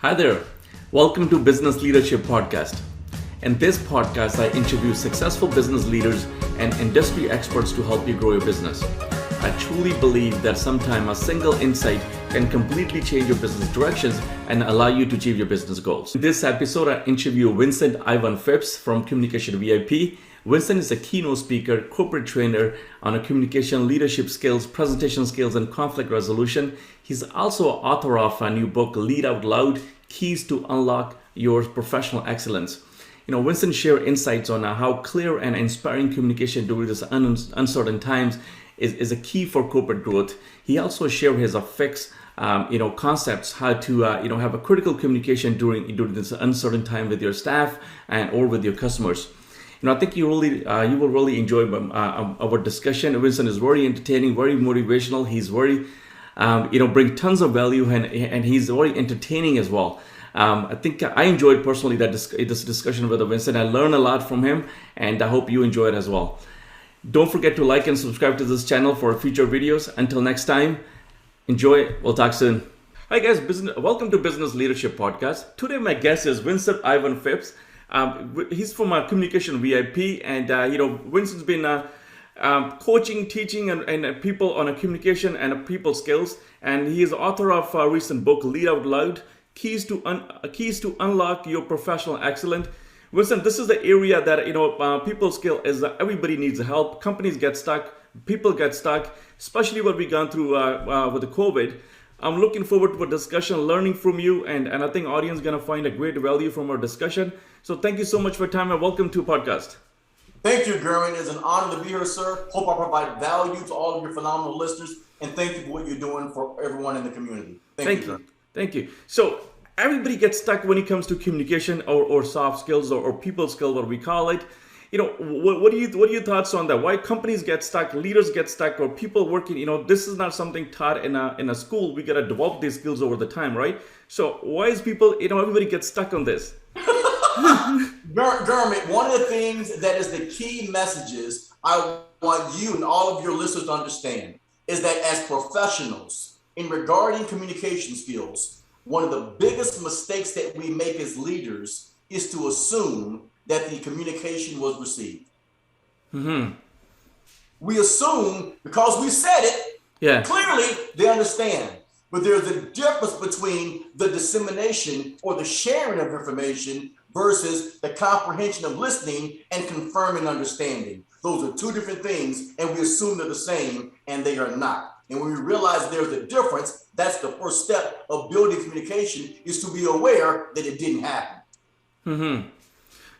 Hi there. Welcome to Business Leadership Podcast. In this podcast, I interview successful business leaders and industry experts to help you grow your business. I truly believe that sometimes a single insight can completely change your business directions and allow you to achieve your business goals. In this episode, I interview Vincent Ivan Phipps from Communication VIP. Vincent is a keynote speaker, corporate trainer on a communication leadership skills, presentation skills, and conflict resolution. He's also author of a new book, Lead Out Loud, Keys to Unlock Your Professional Excellence. Vincent shares insights on how clear and inspiring communication during this uncertain times is a key for corporate growth. He also shares his fix, concepts how to have a critical communication during this uncertain time with your staff or with your customers. I think you will really enjoy our discussion. Vincent is very entertaining, very motivational. He's very bring tons of value and he's very entertaining as well. I think I enjoyed personally this discussion with Vincent. I learned a lot from him, and I hope you enjoy it as well. Don't forget to like and subscribe to this channel for future videos. Until next time, enjoy. We'll talk soon. Hi guys, welcome to Business Leadership Podcast. Today my guest is Vincent Ivan Phipps. He's from Communication VIP, and Vincent's been coaching, teaching, and people on a communication and people skills. And he is author of a recent book, Lead Out Loud, Keys to Unlock Your Professional Excellence. Vincent, this is the area that people skill is that everybody needs help. Companies get stuck, people get stuck, especially what we've gone through with the COVID. I'm looking forward to a discussion, learning from you, and I think audience gonna find a great value from our discussion. So thank you so much for your time and welcome to podcast. Thank you, Gurman. It's an honor to be here, sir. Hope I provide value to all of your phenomenal listeners, and thank you for what you're doing for everyone in the community. Thank you. Thank you. So everybody gets stuck when it comes to communication or soft skills or people skills, what we call it. What are your thoughts on that? Why companies get stuck, leaders get stuck, or people working? This is not something taught in a school. We gotta develop these skills over the time, right? So why is people? Everybody gets stuck on this. Gurman, one of the things that is the key messages I want you and all of your listeners to understand is that as professionals in regarding communication skills, one of the biggest mistakes that we make as leaders is to assume that the communication was received. Mm-hmm. We assume because we said it, clearly they understand. But there's a difference between the dissemination or the sharing of information versus the comprehension of listening and confirming understanding. Those are two different things, and we assume they're the same, and they are not. And when we realize there's a difference, that's the first step of building communication, is to be aware that it didn't happen. Mm-hmm.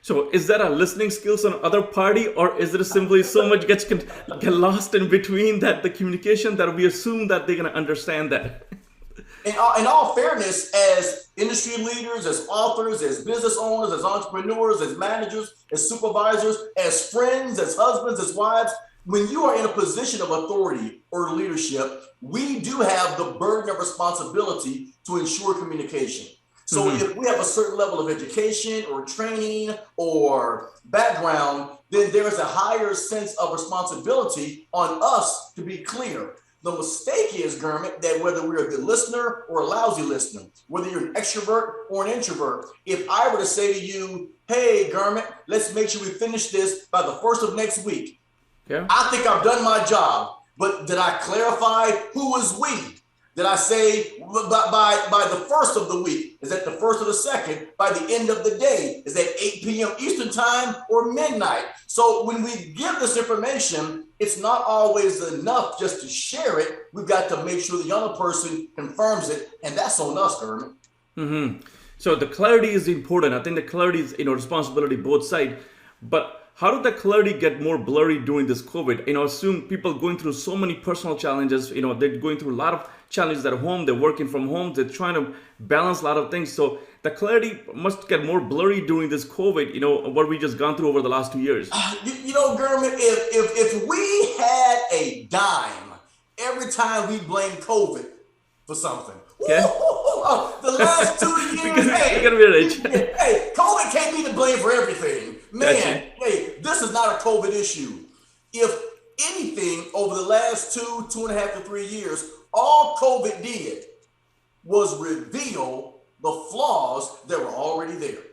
So is that a listening skills on other party, or is it simply so much gets get lost in between that the communication that we assume that they're going to understand that? In all fairness, as industry leaders, as authors, as business owners, as entrepreneurs, as managers, as supervisors, as friends, as husbands, as wives, when you are in a position of authority or leadership, we do have the burden of responsibility to ensure communication. So if we have a certain level of education or training or background, then there is a higher sense of responsibility on us to be clear. The mistake is, Gurman, that whether we're a good listener or a lousy listener, whether you're an extrovert or an introvert, if I were to say to you, hey, Gurman, let's make sure we finish this by the first of next week. Yeah. I think I've done my job, but did I clarify who was we? Did I say by the first of the week? Is that the first or the second? By the end of the day? Is that 8 p.m. Eastern time or midnight? So when we give this information, it's not always enough just to share it. We've got to make sure the other person confirms it, and that's on us, Gurman. Mm-hmm. So the clarity is important. I think the clarity is responsibility both sides. But how did the clarity get more blurry during this COVID? Assume people going through so many personal challenges. They're going through a lot of challenges at home. They're working from home. They're trying to balance a lot of things. So the clarity must get more blurry during this COVID. What we just gone through over the last 2 years. Gurman, if we had a dime every time we blame COVID for something. Okay. The last 2 years, hey, COVID can't be to blame for everything. Man, gotcha. Hey, this is not a COVID issue. If anything, over the last 2.5 to 3 years, all COVID did was reveal the flaws that were already there.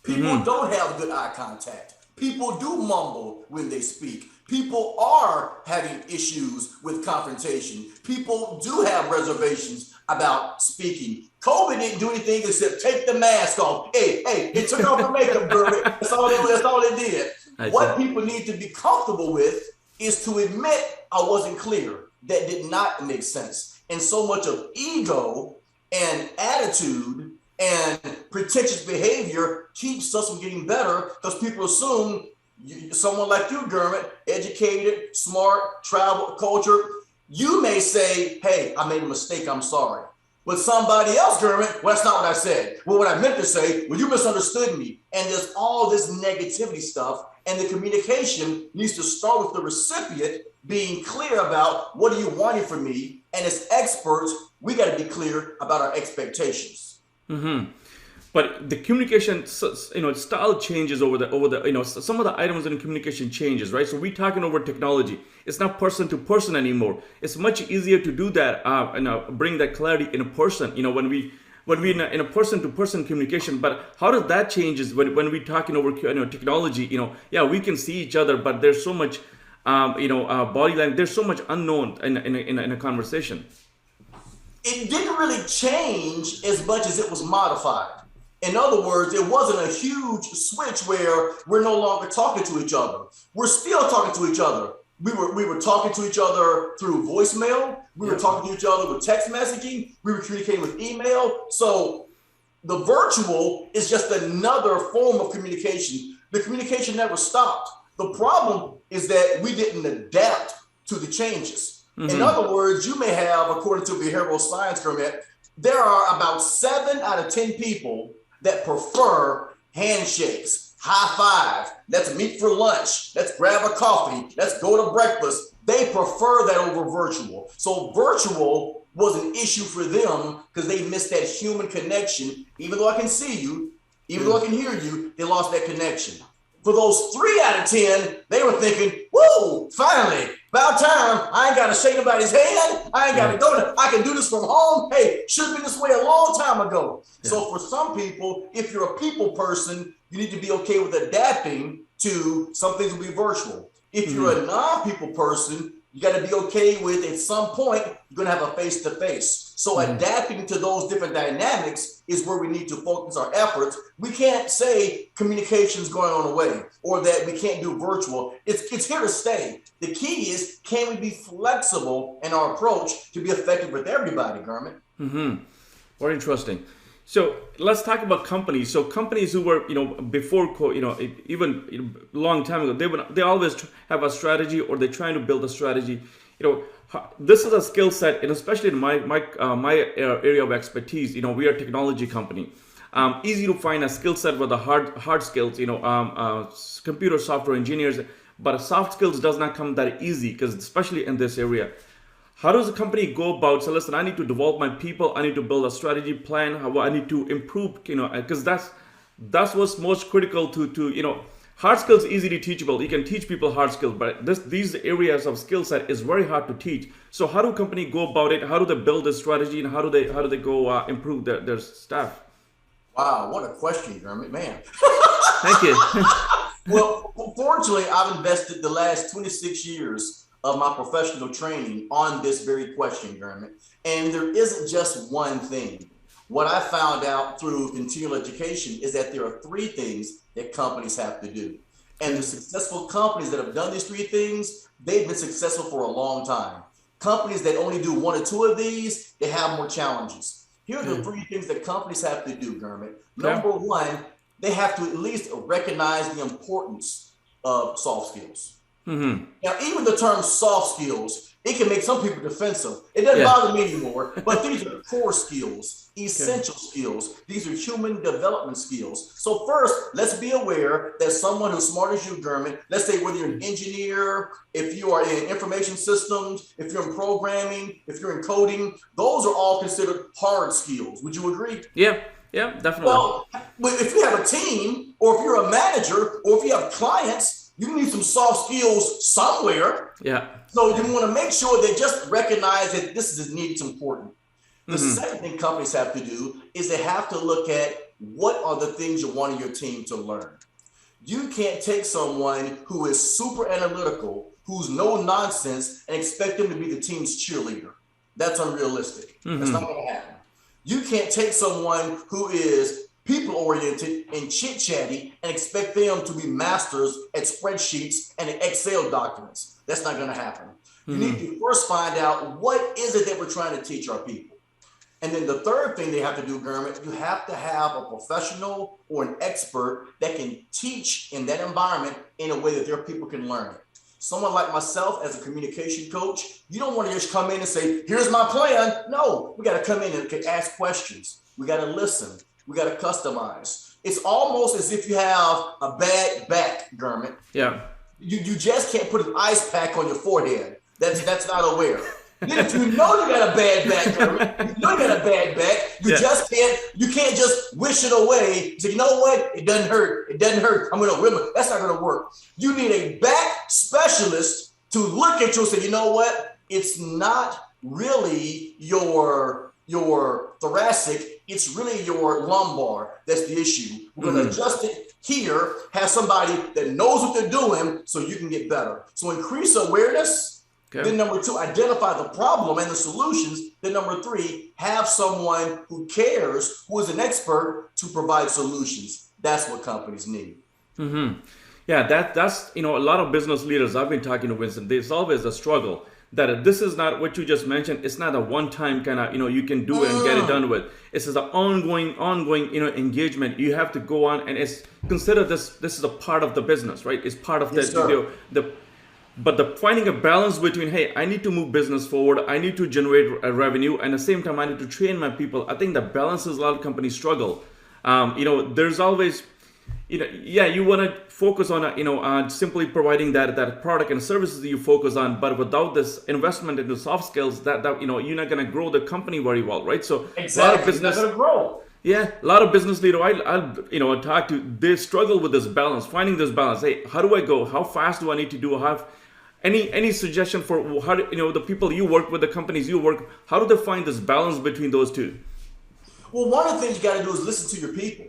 People don't have good eye contact. People do mumble when they speak. People are having issues with confrontation. People do have reservations about speaking. COVID didn't do anything except take the mask off. Hey, it took off the makeup, girl. That's all it did. What people need to be comfortable with is to admit I wasn't clear. That did not make sense. And so much of ego and attitude and pretentious behavior keeps us from getting better because people assume someone like you, Gurmit, educated, smart, travel, culture, you may say, hey, I made a mistake, I'm sorry. But somebody else, Gurmit, well, that's not what I said. Well, what I meant to say, well, you misunderstood me. And there's all this negativity stuff. And the communication needs to start with the recipient being clear about what are you wanting from me. And as experts, we got to be clear about our expectations. But the communication, style changes over the, some of the items in communication changes, right? So we're talking over technology. It's not person to person anymore. It's much easier to do that, bring that clarity in a person, when we in a person to person communication. But how does that changes when we're talking over, technology? We can see each other, but there's so much, body language. There's so much unknown in a conversation. It didn't really change as much as it was modified. In other words, it wasn't a huge switch where we're no longer talking to each other. We're still talking to each other. We were talking to each other through voicemail. We were talking to each other with text messaging. We were communicating with email. So the virtual is just another form of communication. The communication never stopped. The problem is that we didn't adapt to the changes. In other words, you may have, according to behavioral science, Kermit, there are about 7 out of 10 people that prefer handshakes, high five, let's meet for lunch, let's grab a coffee, let's go to breakfast. They prefer that over virtual. So virtual was an issue for them because they missed that human connection. Even though I can see you, even though I can hear you, they lost that connection. For those 3 out of 10, they were thinking, whoa, finally, about time. I ain't got to shake nobody's hand. I ain't got to go. I can do this from home. Hey, should have been this way a long time ago. Yeah. So for some people, if you're a people person, you need to be okay with adapting to some things will be virtual. If you're a non-people person, you got to be okay with at some point, you're going to have a face-to-face. So adapting to those different dynamics is where we need to focus our efforts. We can't say communication's going on away or that we can't do virtual. It's here to stay. The key is, can we be flexible in our approach to be effective with everybody, Gurmit? Very interesting. So let's talk about companies. So companies who were, before, even a long time ago, they always have a strategy or they're trying to build a strategy. This is a skill set, and especially in my area of expertise. We are a technology company. Easy to find a skill set with the hard skills. Computer software engineers, but soft skills does not come that easy because especially in this area. How does a company go about, so listen, I need to develop my people, I need to build a strategy plan, I need to improve, because that's what's most critical to hard skills easily teachable. You can teach people hard skills, but these areas of skill set is very hard to teach. So how do company go about it? How do they build a strategy, and how do they go improve their staff? Wow, what a question, Gurmit, man. Thank you. Well, fortunately, I've invested the last 26 years of my professional training on this very question, Gurmit. And there isn't just one thing. What I found out through continual education is that there are 3 things that companies have to do. And the successful companies that have done these 3 things, they've been successful for a long time. Companies that only do 1 or 2 of these, they have more challenges. Here are the 3 things that companies have to do, Gurmit. Number 1, they have to at least recognize the importance of soft skills. Now, even the term soft skills, it can make some people defensive. It doesn't bother me anymore, but these are core skills, essential skills. These are human development skills. So first, let's be aware that someone who's smart as you, Gurmit, let's say whether you're an engineer, if you are in information systems, if you're in programming, if you're in coding, those are all considered hard skills. Would you agree? Yeah, definitely. Well, if you have a team, or if you're a manager, or if you have clients, you need some soft skills somewhere. Yeah. So you want to make sure they just recognize that this is needs important. The second thing companies have to do is they have to look at what are the things you want your team to learn. You can't take someone who is super analytical, who's no nonsense, and expect them to be the team's cheerleader. That's unrealistic. That's not going to happen. You can't take someone who is people-oriented and chit-chatty and expect them to be masters at spreadsheets and Excel documents. That's not going to happen. You need to first find out what is it that we're trying to teach our people. And then the third thing they have to do, Gurmit, you have to have a professional or an expert that can teach in that environment in a way that their people can learn it. Someone like myself as a communication coach, you don't want to just come in and say, here's my plan. No, we got to come in and ask questions. We got to listen. We got to customize. It's almost as if you have a bad back, Gurmit. Yeah. You just can't put an ice pack on your forehead. That's not aware. If you know you got a bad back, you know you got a bad back, you can't just wish it away. Say, you know what? It doesn't hurt. It doesn't hurt. I'm going to remember. That's not going to work. You need a back specialist to look at you and say, you know what? It's not really your thoracic. It's really your lumbar. That's the issue. We're going to adjust it here, have somebody that knows what they're doing so you can get better. So increase awareness. Okay. Then number 2, identify the problem and the solutions. Then number 3, have someone who cares, who is an expert to provide solutions. That's what companies need. Yeah, that's a lot of business leaders I've been talking to, Vincent, there's always a struggle that this is not what you just mentioned. It's not a one-time kind of, you can do it and get it done with. It's an ongoing, engagement. You have to go on and it's consider this is a part of the business, right? It's part of But finding a balance between, hey, I need to move business forward, I need to generate a revenue, and at the same time, I need to train my people. I think that balances a lot of companies struggle. There's always, you want to focus on, simply providing that product and services that you focus on, but without this investment into soft skills, that you're not going to grow the company very well, right? So exactly. A lot of business, it's not going to grow. Yeah, a lot of business leaders I'll talk to, they struggle with this balance, finding this balance. Hey, how do I go? How fast do I need to do? Any suggestion for how the people you work with, the companies you work, how do they find this balance between those two? Well, one of the things you got to do is listen to your people.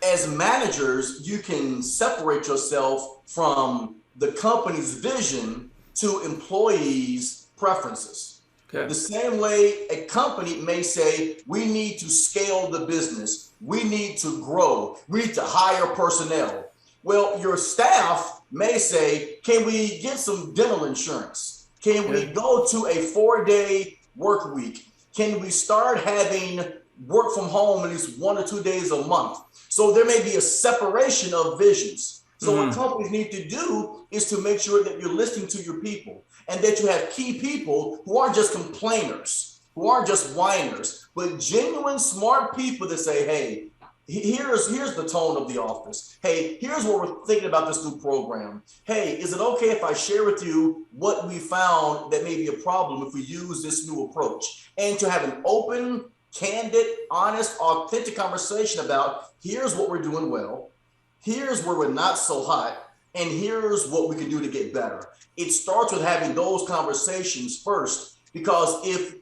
As managers, you can separate yourself from the company's vision to employees' preferences. Okay. The same way a company may say, we need to scale the business, we need to grow, we need to hire personnel. Well, your staff may say, can we get some dental insurance? Can we go to a 4-day work week? Can we start having work from home at least 1 or 2 days a month? So there may be a separation of visions. So what companies need to do is to make sure that you're listening to your people and that you have key people who aren't just complainers, who aren't just whiners, but genuine smart people that say, hey, here's the tone of the office. Hey, here's what we're thinking about this new program. Hey, is it okay if I share with you what we found that may be a problem if we use this new approach? And to have an open, candid, honest, authentic conversation about here's what we're doing well, here's where we're not so hot, and here's what we can do to get better. It starts with having those conversations first, because if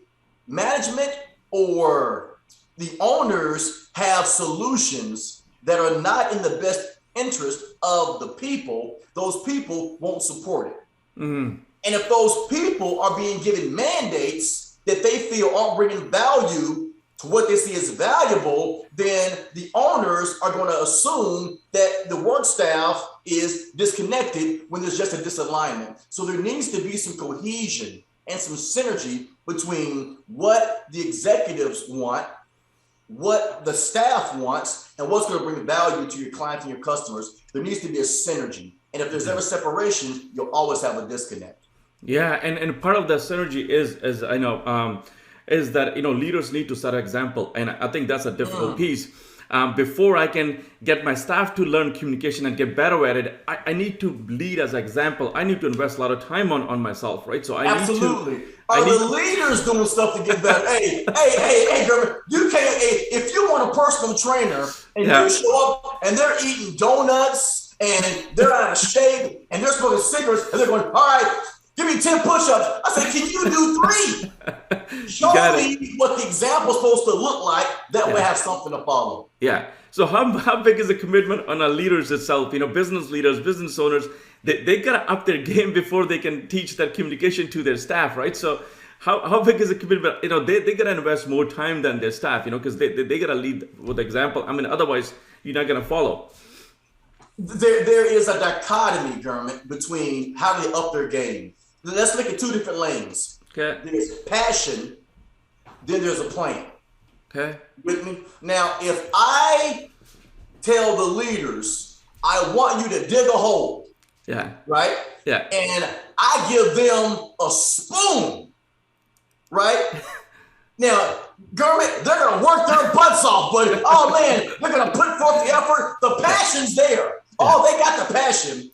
management or the owners have solutions that are not in the best interest of the people, those people won't support it. And if those people are being given mandates that they feel aren't bringing value to what they see as valuable, then the owners are going to assume that the work staff is disconnected when there's just a disalignment. So there needs to be some cohesion and some synergy between what the executives want, what the staff wants, and what's going to bring value to your clients and your customers. There needs to be a synergy. And if there's ever separation, you'll always have a disconnect. Yeah, and part of that synergy is I know, is that leaders need to set an example, and I think that's a difficult piece. Before I can get my staff to learn communication and get better at it, I need to lead as an example. I need to invest a lot of time on myself, right? So Absolutely. Are the leaders doing stuff to get better? hey, you can't. If you want a personal trainer and you show up and they're eating donuts and they're out of shape and they're smoking cigarettes and they're going, all right, Give me 10 push-ups. I said, can you do 3? Show me what the example's supposed to look like. That way I have something to follow. Yeah. So how big is the commitment on our leaders itself? Business leaders, business owners, they got to up their game before they can teach that communication to their staff, right? So how big is the commitment? They got to invest more time than their staff, because they got to lead with example. Otherwise you're not going to follow. There is a dichotomy, Gurman, between how they up their game. Let's look at 2 different lanes. Okay. There's passion, then there's a plan. Okay. With me? Now, if I tell the leaders, I want you to dig a hole. Yeah. Right? Yeah. And I give them a spoon. Right? Now, Gurman, they're going to work their butts off, but oh man, they're going to put forth the effort. The passion's there. Oh, they got the passion.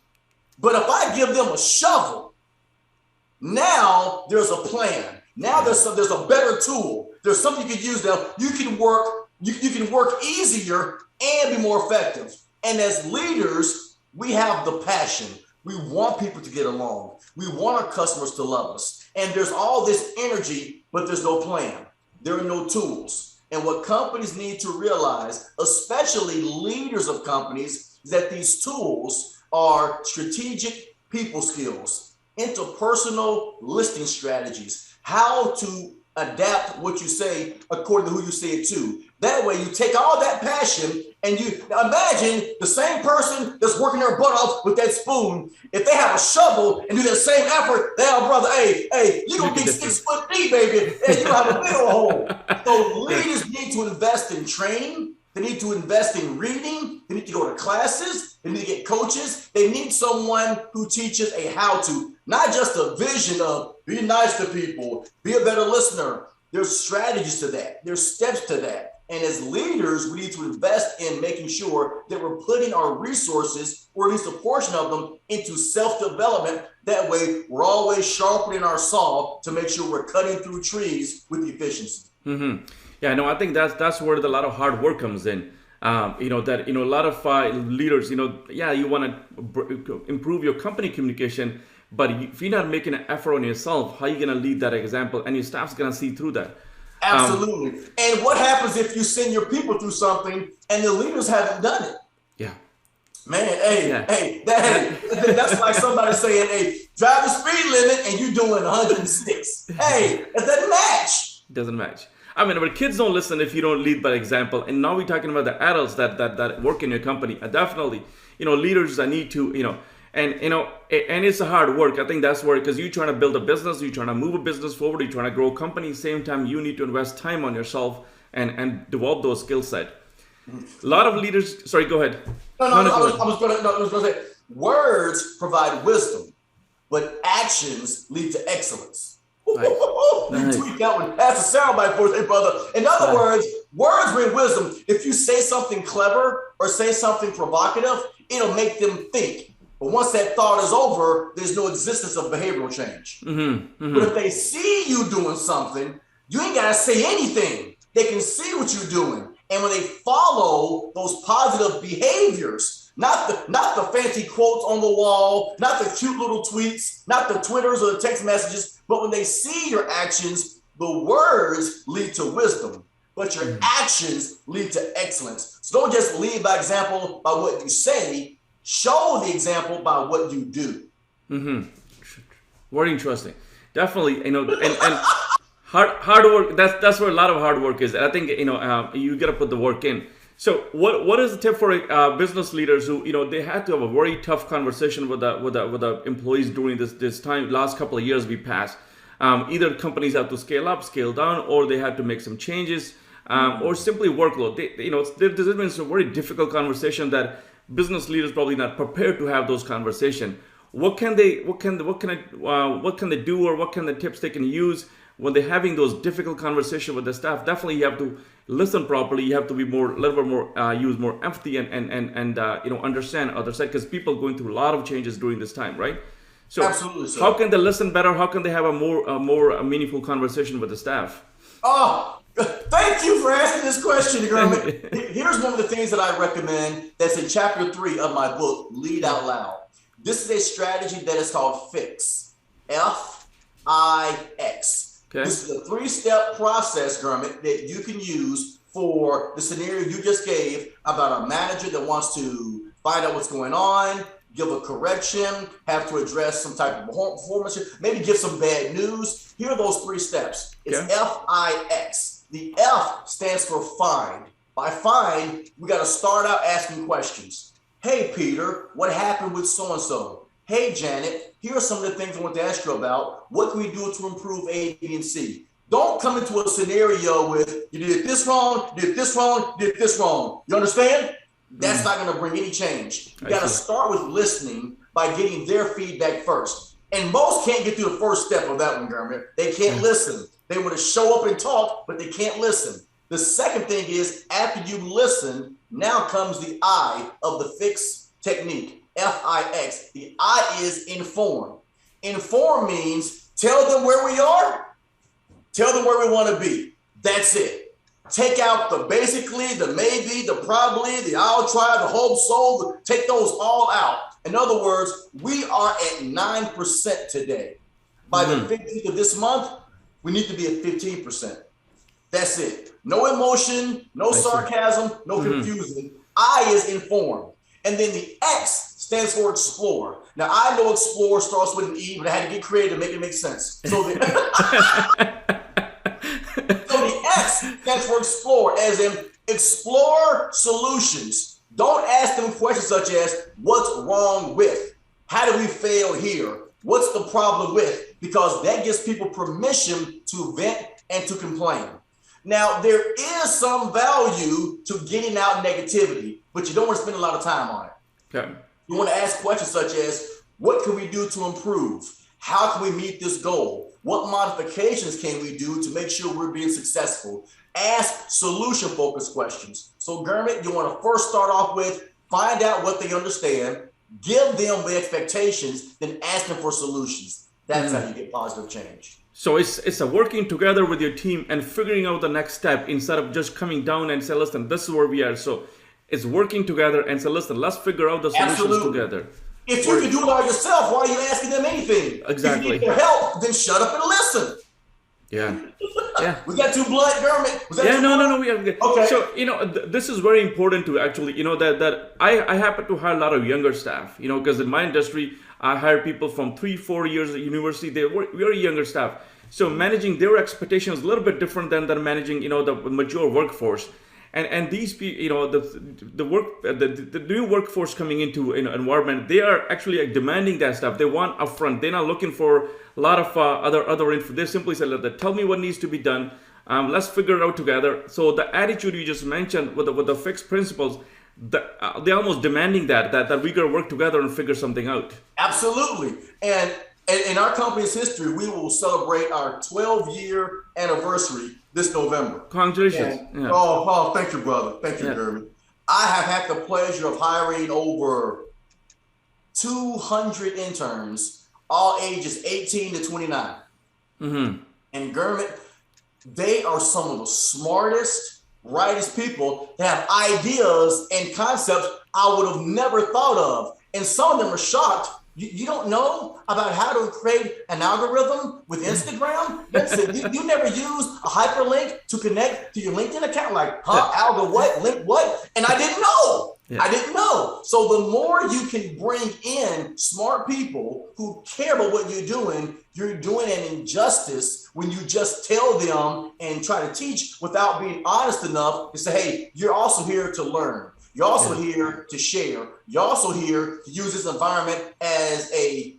But if I give them a shovel, now there's a plan. Now there's a better tool. There's something you can use now. You can work easier and be more effective. And as leaders, we have the passion. We want people to get along. We want our customers to love us. And there's all this energy, but there's no plan. There are no tools. And what companies need to realize, especially leaders of companies, is that these tools are strategic people skills, interpersonal listing strategies, how to adapt what you say according to who you say it to. That way you take all that passion and you imagine the same person that's working their butt off with that spoon. If they have a shovel and do that same effort, they have brother, hey, you're going to be 6 foot deep, baby, and you have a big old hole. So leaders need to invest in training. They need to invest in reading. They need to go to classes. They need to get coaches. They need someone who teaches a how to, not just a vision of be nice to people, be a better listener. There's strategies to that. There's steps to that. And as leaders, we need to invest in making sure that we're putting our resources, or at least a portion of them, into self-development. That way, we're always sharpening our saw to make sure we're cutting through trees with efficiency. Mm-hmm. Yeah, no, I think that's where a lot of hard work comes in. A lot of leaders, you want to improve your company communication, but if you're not making an effort on yourself, how are you going to lead that example? And your staff's going to see through that. Absolutely. And what happens if you send your people through something and the leaders haven't done it? Yeah. Man, that's like somebody saying, hey, drive the speed limit and you're doing 106. Hey, it doesn't match. Doesn't match. But kids don't listen if you don't lead by example. And now we're talking about the adults that work in your company. Definitely, leaders that need to, and it's a hard work. I think that's where, because you're trying to build a business, you're trying to move a business forward, you're trying to grow a company. Same time, you need to invest time on yourself and develop those skill set. A lot of leaders. Sorry, go ahead. I was going to say, words provide wisdom, but actions lead to excellence. Nice. Tweet that one. That's a soundbite for us, brother. In other words bring wisdom. If you say something clever or say something provocative, it'll make them think. But once that thought is over, there's no existence of behavioral change. Mm-hmm, mm-hmm. But if they see you doing something, you ain't got to say anything. They can see what you're doing. And when they follow those positive behaviors, not the fancy quotes on the wall, not the cute little tweets, not the Twitters or the text messages, but when they see your actions, the words lead to wisdom, but your actions lead to excellence. So don't just lead by example by what you say, show the example by what you do. Mm-hmm. Very interesting. Definitely, and hard work. That's where a lot of hard work is. And I think you got to put the work in. So what is the tip for business leaders who they had to have a very tough conversation with the employees during this time, last couple of years we passed. Either companies have to scale up, scale down, or they had to make some changes, or simply workload. There's been some very difficult conversation that business leaders probably not prepared to have those conversations. What can they do, or what kind of tips they can use when they're having those difficult conversations with the staff? Definitely, you have to listen properly. You have to be use more empathy and understand other side, because people are going through a lot of changes during this time, right? So, absolutely, how can they listen better? How can they have a more meaningful conversation with the staff? Oh, thank you for asking this question, Gurman. Here's one of the things that I recommend that's in chapter 3 of my book, Lead Out Loud. This is a strategy that is called FIX. FIX. Okay. This is a 3-step process, Gurmit, that you can use for the scenario you just gave about a manager that wants to find out what's going on, give a correction, have to address some type of performance, maybe give some bad news. Here are those 3 steps. It's FIX. The F stands for find. By find, we got to start out asking questions. Hey, Peter, what happened with so-and-so? Hey, Janet, here are some of the things I want to ask you about. What can we do to improve A, B, and C? Don't come into a scenario with, you did this wrong, did this wrong, did this wrong. You understand? That's not going to bring any change. You got to start with listening by getting their feedback first. And most can't get through the first step of that one, Gurmit. They can't listen. They want to show up and talk, but they can't listen. The second thing is, after you listen, now comes the I of the FIX technique, FIX. The I is inform. Inform means tell them where we are, tell them where we want to be. That's it. Take out the basically, the maybe, the probably, the I'll try, the hope so, take those all out. In other words, we are at 9% today. By the 15th of this month, we need to be at 15%. That's it. No emotion, no sarcasm, no confusion. I is informed. And then the X stands for explore. Now, I know explore starts with an E, but I had to get creative to make it make sense. So the X stands for explore, as in explore solutions. Don't ask them questions such as, what's wrong with? How did we fail here? What's the problem with? Because that gives people permission to vent and to complain. Now, there is some value to getting out negativity, but you don't want to spend a lot of time on it. Okay. You want to ask questions such as, what can we do to improve? How can we meet this goal? What modifications can we do to make sure we're being successful? Ask solution-focused questions. So, Gurmit, you want to first start off with, find out what they understand, give them the expectations, then ask them for solutions. That's how you get positive change. So it's a working together with your team and figuring out the next step instead of just coming down and say, listen, this is where we are. So it's working together and say, listen, let's figure out the solutions together. If you can do it all yourself, why are you asking them anything? Exactly. If you need their help, then shut up and listen. Yeah. We got too blunt, Gurmit. No. We have. Okay. So this is very important to actually that I happen to hire a lot of younger staff. Because in my industry, I hire people from 3-4 years at university. They're very younger staff. So managing their expectations is a little bit different than managing the mature workforce. And these people, the new workforce coming into an environment, they are actually demanding that stuff. They want upfront. They're not looking for a lot of other info. They simply say, tell me what needs to be done. Let's figure it out together. So the attitude you just mentioned with the fixed principles, they're almost demanding that we gotta work together and figure something out. Absolutely. And in our company's history, we will celebrate our 12-year anniversary this November. Congratulations. Oh, Paul, thank you, brother. Thank you, Gurmit. I have had the pleasure of hiring over 200 interns, all ages 18 to 29. And Gurmit, they are some of the smartest, brightest people that have ideas and concepts I would have never thought of. And some of them are shocked. You don't know about how to create an algorithm with Instagram? You never use a hyperlink to connect to your LinkedIn account? Like, algo what? Link what? And I didn't know. I didn't know. So the more you can bring in smart people who care about what you're doing an injustice when you just tell them and try to teach without being honest enough to say, hey, you're also here to learn. You're also here to share. You're also here to use this environment as a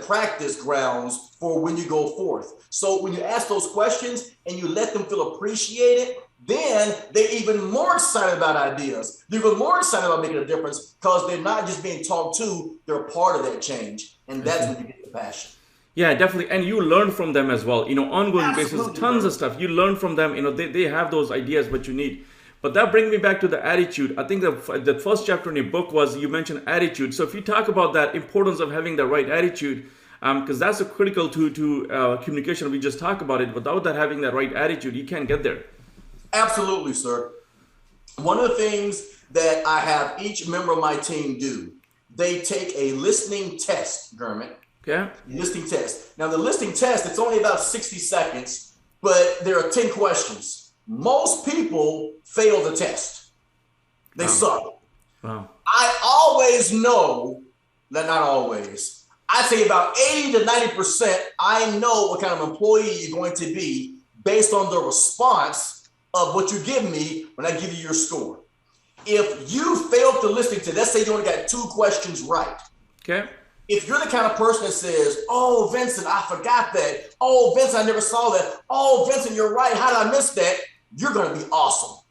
practice grounds for when you go forth. So when you ask those questions and you let them feel appreciated, then they're even more excited about ideas. They're even more excited about making a difference because they're not just being talked to, they're a part of that change. And that's when you get the passion. Yeah, definitely. And you learn from them as well. Ongoing basis, tons of stuff. You learn from them. They have those ideas, what you need. But that brings me back to the attitude. I think the first chapter in your book was, you mentioned attitude. So if you talk about that importance of having the right attitude, because that's critical to communication. We just talked about it. Without that, having that right attitude, you can't get there. Absolutely, sir. One of the things that I have each member of my team do, they take a listening test, Gurmit, Okay. Listing test. Now, the listing test, it's only about 60 seconds, but there are 10 questions. Most people fail the test. They suck. Wow. I always know that, not always, I'd say about 80 to 90%, I know what kind of employee you're going to be based on the response of what you give me when I give you your score. If you failed the listing test, let's say you only got 2 questions right. Okay. If you're the kind of person that says, oh, Vincent, I forgot that. Oh, Vincent, I never saw that. Oh, Vincent, you're right. How did I miss that? You're going to be awesome.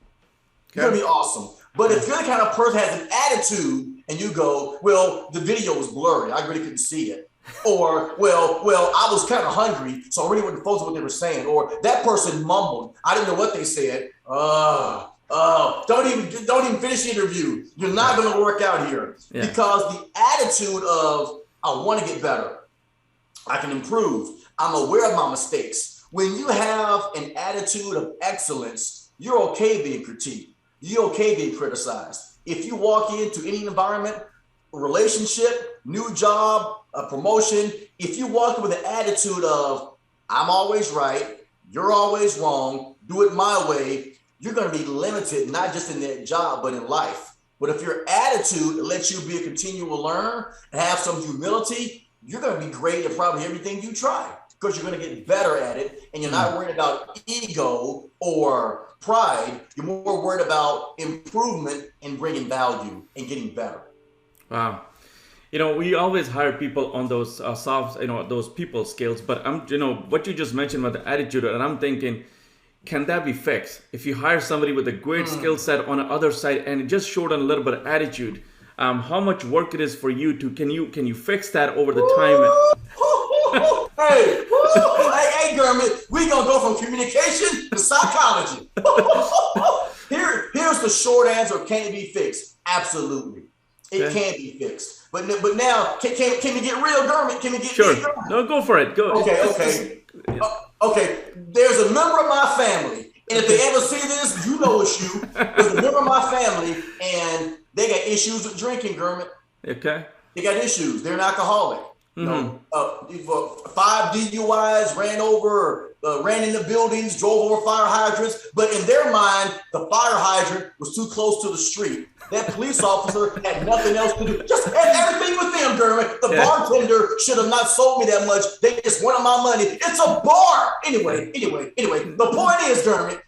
You're going to be awesome. But if you're the kind of person that has an attitude and you go, well, the video was blurry, I really couldn't see it. Or, well, I was kind of hungry, so I really wasn't focused on what they were saying. Or that person mumbled. I didn't know what they said. Don't even finish the interview. You're not going to work out here. Because the attitude of, I want to get better. I can improve. I'm aware of my mistakes. When you have an attitude of excellence, you're okay being critiqued. You're okay being criticized. If you walk into any environment, a relationship, new job, a promotion, if you walk in with an attitude of, I'm always right, you're always wrong, do it my way, you're going to be limited, not just in that job, but in life. But if your attitude lets you be a continual learner and have some humility, you're going to be great at probably everything you try, because you're going to get better at it, and you're not worried about ego or pride. You're more worried about improvement and bringing value and getting better. Wow. We always hire people on those soft, those people skills, but what you just mentioned about the attitude, and I'm thinking, can that be fixed? If you hire somebody with a great skill set on the other side and it just showed on a little bit of attitude, how much work it is for you to, can you fix that over the time? Hey, Gurman, we're going to go from communication to psychology. Here's the short answer. Can it be fixed? Absolutely. It can be fixed. But now, can we get real, Gurman? Can we get sure? real? No, go for it. Go. Okay. There's a member of my family, and if they ever see this, you know it's you. There's a member of my family, and they got issues with drinking, Gurman. Okay. They got issues. They're an alcoholic. Mm-hmm. 5 DUIs, ran into buildings, drove over fire hydrants. But in their mind, the fire hydrant was too close to the street. That police officer had nothing else to do. Just had everything with them, Gurman. The bartender should have not sold me that much. They just wanted my money. It's a bar. Anyway. The point is, Gurman,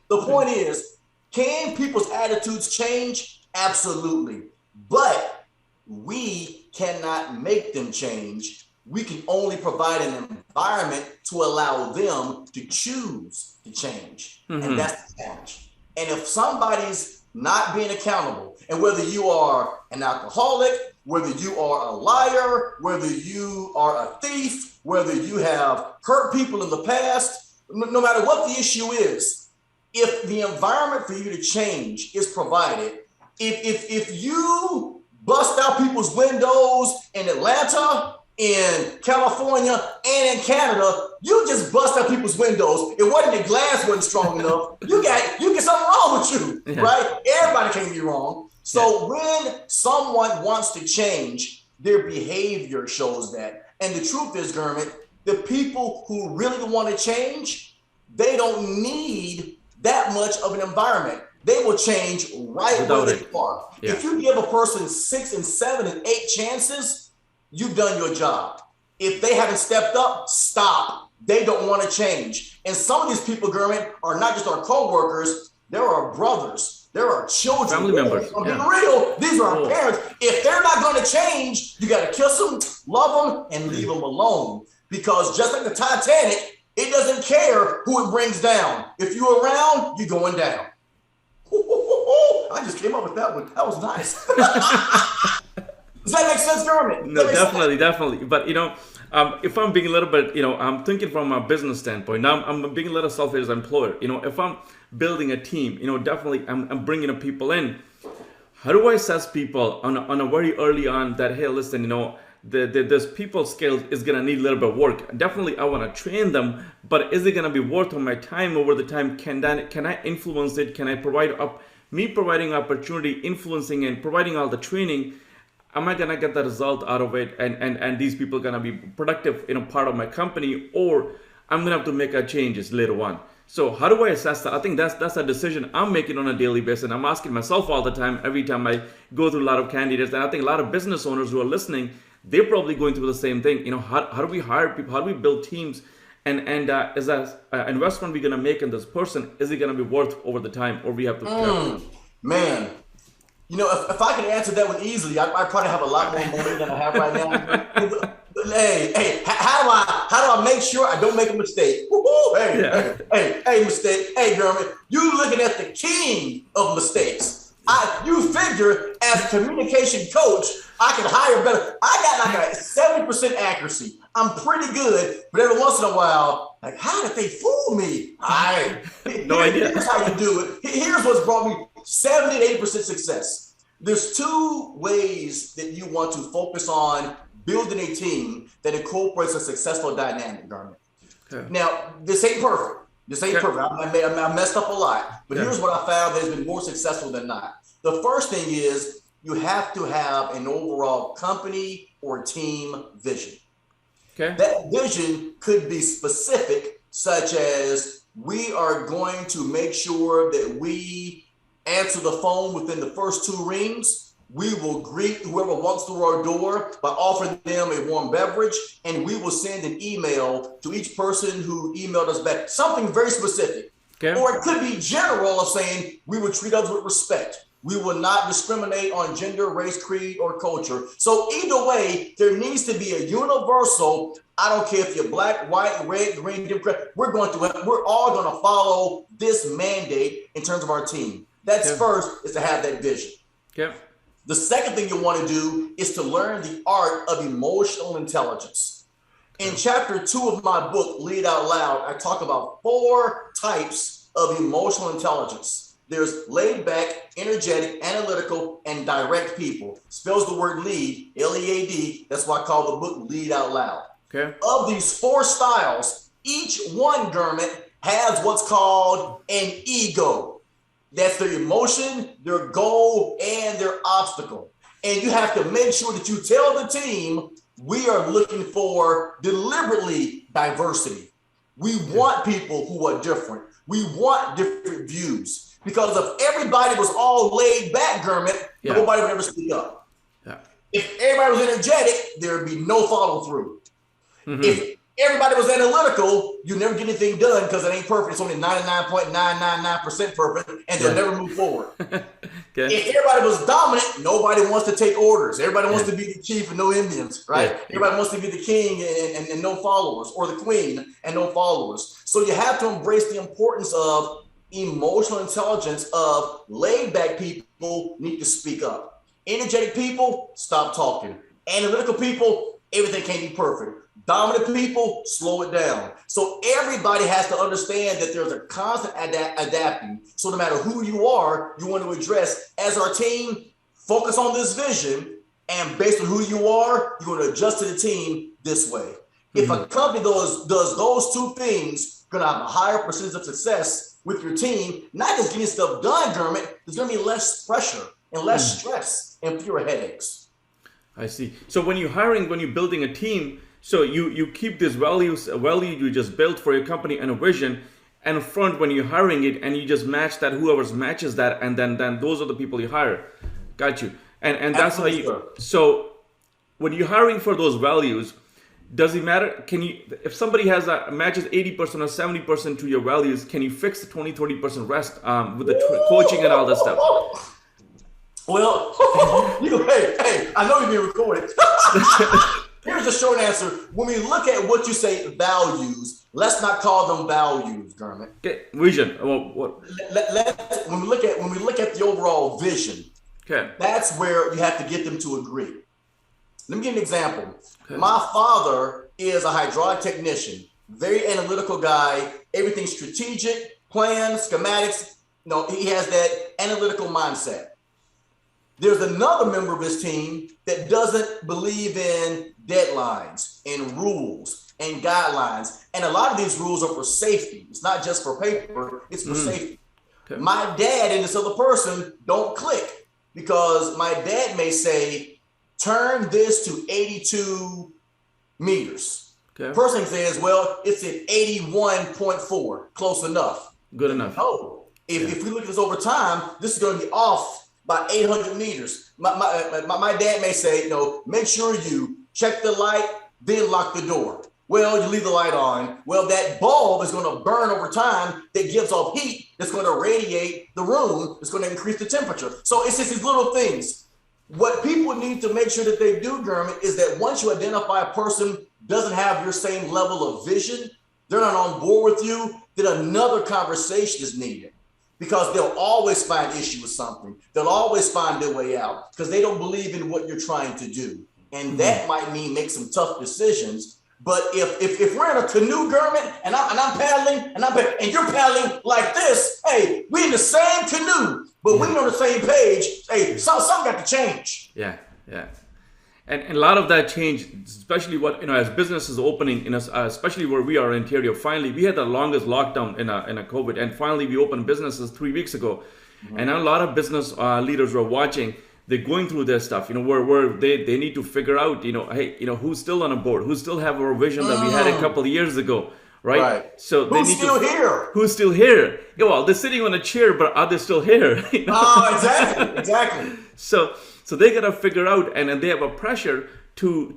can people's attitudes change? Absolutely. But we cannot make them change. We can only provide an environment to allow them to choose to change. And that's the challenge. And if somebody's not being accountable, and whether you are an alcoholic, whether you are a liar, whether you are a thief, whether you have hurt people in the past, no matter what the issue is, if the environment for you to change is provided, if you bust out people's windows in Atlanta, in California, and in Canada, you just bust out people's windows. It wasn't the glass wasn't strong enough. You get something wrong with you, right? Everybody can be wrong. So when someone wants to change, their behavior shows that. And the truth is, Gurman, the people who really want to change, they don't need that much of an environment. They will change right where they are. Yeah. If you give a person 6 and 7 and 8 chances, you've done your job. If they haven't stepped up, stop. They don't want to change. And some of these people, Gurman, are not just our co-workers. There are brothers. There are children. Family members. I'm being real. These are our parents. If they're not going to change, you got to kiss them, love them, and leave them alone. Because just like the Titanic, it doesn't care who it brings down. If you're around, you're going down. I just came up with that one. That was nice. Does that make sense, Gurman? No, definitely. But, if I'm being a little bit, I'm thinking from a business standpoint. Now I'm being a little selfish as an employer. If I'm building a team, definitely I'm bringing up people in. How do I assess people on a very early on that, hey, listen, this people skill is going to need a little bit of work. Definitely, I want to train them, but is it going to be worth my time over the time? Can I influence it? Can I providing opportunity, influencing and providing all the training? am I gonna get the result out of it, and these people gonna be productive in a part of my company, or I'm gonna have to make a changes later on. So how do I assess that? I think that's a decision I'm making on a daily basis, and I'm asking myself all the time, every time I go through a lot of candidates, and I think a lot of business owners who are listening, they're probably going through the same thing. How do we hire people? How do we build teams? And is that investment we're gonna make in this person, is it gonna be worth over the time, or we have to? Man, if I could answer that one easily, I probably have a lot more money than I have right now. Hey, how do I make sure I don't make a mistake? Woo-hoo, hey, mistake. Hey, German, you looking at the king of mistakes. You figure as a communication coach, I can hire better. I got like a 70% accuracy. I'm pretty good, but every once in a while, like, how did they fool me? No idea. Here's how you do it. Here's what's brought me 70 to 80% success. There's two ways that you want to focus on building a team that incorporates a successful dynamic, Garment. Okay. Now, this ain't perfect. I messed up a lot, but here's what I found that has been more successful than not. The first thing is you have to have an overall company or team vision. Okay. That vision could be specific, such as we are going to make sure that we answer the phone within the first 2 rings. We will greet whoever walks through our door by offering them a warm beverage, and we will send an email to each person who emailed us back. Something very specific. Okay. Or it could be general of saying we will treat others with respect. We will not discriminate on gender, race, creed, or culture. So either way, there needs to be a universal, I don't care if you're black, white, red, green, Democrat, we're all going to follow this mandate in terms of our team. That's first, is to have that vision. Okay. The second thing you want to do is to learn the art of emotional intelligence. In chapter 2 of my book, Lead Out Loud, I talk about 4 types of emotional intelligence. There's laid back, energetic, analytical, and direct people. Spells the word lead, L-E-A-D. That's why I call the book Lead Out Loud. Okay. Of these 4 styles, each one, Dermot, has what's called an ego. That's their emotion, their goal, and their obstacle. And you have to make sure that you tell the team, we are looking for deliberately diversity. We want people who are different. We want different views. Because if everybody was all laid back, Dermot, nobody would ever speak up. Yeah. If everybody was energetic, there would be no follow through. Mm-hmm. If everybody was analytical, you never get anything done because it ain't perfect. It's only 99.999% perfect, and they'll never move forward. Okay. If everybody was dominant, nobody wants to take orders. Everybody wants to be the chief and no Indians, right? Yeah. Everybody wants to be the king and no followers, or the queen and no followers. So you have to embrace the importance of emotional intelligence of laid back people need to speak up. Energetic people, stop talking. Analytical people, everything can't be perfect. Dominant people, slow it down. So everybody has to understand that there's a constant adapting. So no matter who you are, you want to address, as our team, focus on this vision, and based on who you are, you want to adjust to the team this way. Mm-hmm. If a company does those 2 things, you're going to have a higher percentage of success with your team, not just getting stuff done, Dermot. There's going to be less pressure and less stress and fewer headaches. I see. So when you're hiring, when you're building a team, so you keep these values, a value you just built for your company and a vision, and front when you're hiring it, and you just match that, whoever matches that, and then those are the people you hire. Got you. And that's how you. So when you're hiring for those values, does it matter? Can you, if somebody has matches 80% or 70% to your values, can you fix the 20-30% rest with the coaching and all that stuff? Well, hey, I know you're being recorded. Here's the short answer. When we look at what you say values, let's not call them values, Dermot. Okay, vision. Well, what? When we look at the overall vision, that's where you have to get them to agree. Let me give you an example. Okay. My father is a hydraulic technician, very analytical guy, everything strategic, plans, schematics. He has that analytical mindset. There's another member of his team that doesn't believe in deadlines and rules and guidelines. And a lot of these rules are for safety. It's not just for paper, it's for safety. Okay. My dad and this other person don't click because my dad may say, turn this to 82 meters. Okay. Person says, well, it's at 81.4, close enough. Good enough. No, if we look at this over time, this is going to be off by 800 meters. My dad may say, make sure you check the light, then lock the door. Well, you leave the light on. Well, that bulb is going to burn over time. That gives off heat that's going to radiate the room. It's going to increase the temperature. So it's just these little things. What people need to make sure that they do, Gurman, is that once you identify a person doesn't have your same level of vision, they're not on board with you, then another conversation is needed. Because they'll always find issue with something. They'll always find their way out because they don't believe in what you're trying to do. And that might mean make some tough decisions. But if we're in a canoe, Gurman, and I'm paddling, and you're paddling like this, hey, we in the same canoe, but we on the same page. Hey, something got to change. Yeah. And a lot of that change, especially as business is opening, especially where we are in Ontario. Finally, we had the longest lockdown in a COVID, and finally we opened businesses 3 weeks ago. And a lot of business leaders were watching. They're going through their stuff, where they need to figure out, hey, who's still on a board, who still have our vision that we had a couple of years ago, right? So they who's still here? Who's still here? Yeah, well, they're sitting on a chair, but are they still here? Oh, exactly. So they gotta figure out, and then they have a pressure to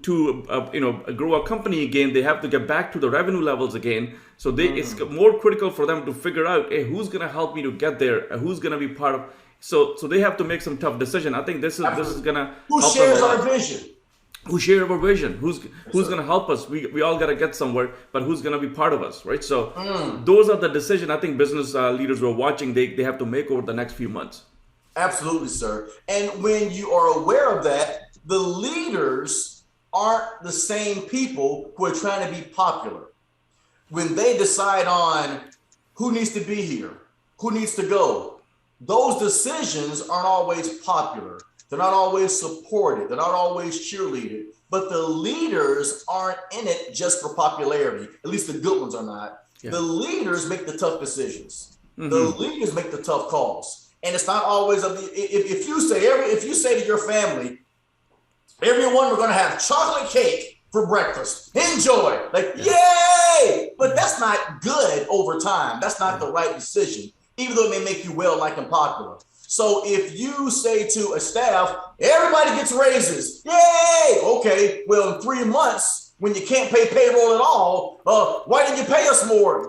grow a company again. They have to get back to the revenue levels again. So it's more critical for them to figure out, hey, who's gonna help me to get there? Who's gonna be part of? So they have to make some tough decision. I think this is gonna who shares our vision. Who share our vision? Who's gonna help us? We all gotta get somewhere, but who's gonna be part of us, right? So those are the decisions I think business leaders who are watching they have to make over the next few months. Absolutely, sir. And when you are aware of that, the leaders aren't the same people who are trying to be popular. When they decide on who needs to be here, who needs to go, those decisions aren't always popular. They're not always supported. They're not always cheerleaded. But the leaders aren't in it just for popularity. At least the good ones are not. Yeah. The leaders make the tough decisions. The leaders make the tough calls. And it's not always if you say to your family, everyone, we're going to have chocolate cake for breakfast. Enjoy. Yay! But that's not good over time. That's not the right decision, even though it may make you well-liked and popular. So if you say to a staff, everybody gets raises, yay! Okay, well, in 3 months, when you can't pay payroll at all, why didn't you pay us more?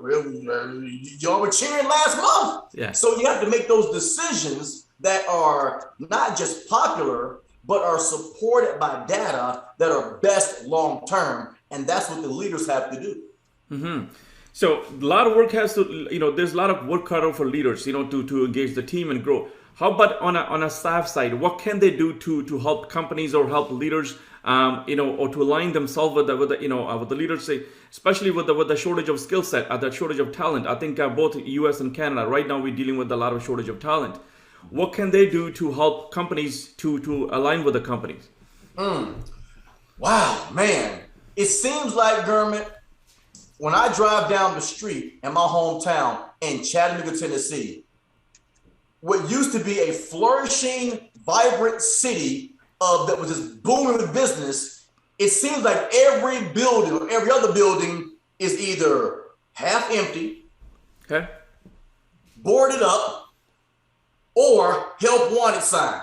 Y'all were cheering last month. Yeah. So you have to make those decisions that are not just popular, but are supported by data that are best long-term. And that's what the leaders have to do. Mm-hmm. So a lot of work has to, there's a lot of work cut out for leaders, to engage the team and grow. How about on a staff side? What can they do to help companies or help leaders, or to align themselves with the leaders, say, especially with the shortage of skill set, the shortage of talent. I think both U.S. and Canada right now we're dealing with a lot of shortage of talent. What can they do to help companies to align with the companies? Wow, man! It seems like, Gurman, when I drive down the street in my hometown in Chattanooga, Tennessee, what used to be a flourishing, vibrant city that was just booming with business, it seems like every building or every other building is either half empty, okay, boarded up, or help wanted sign.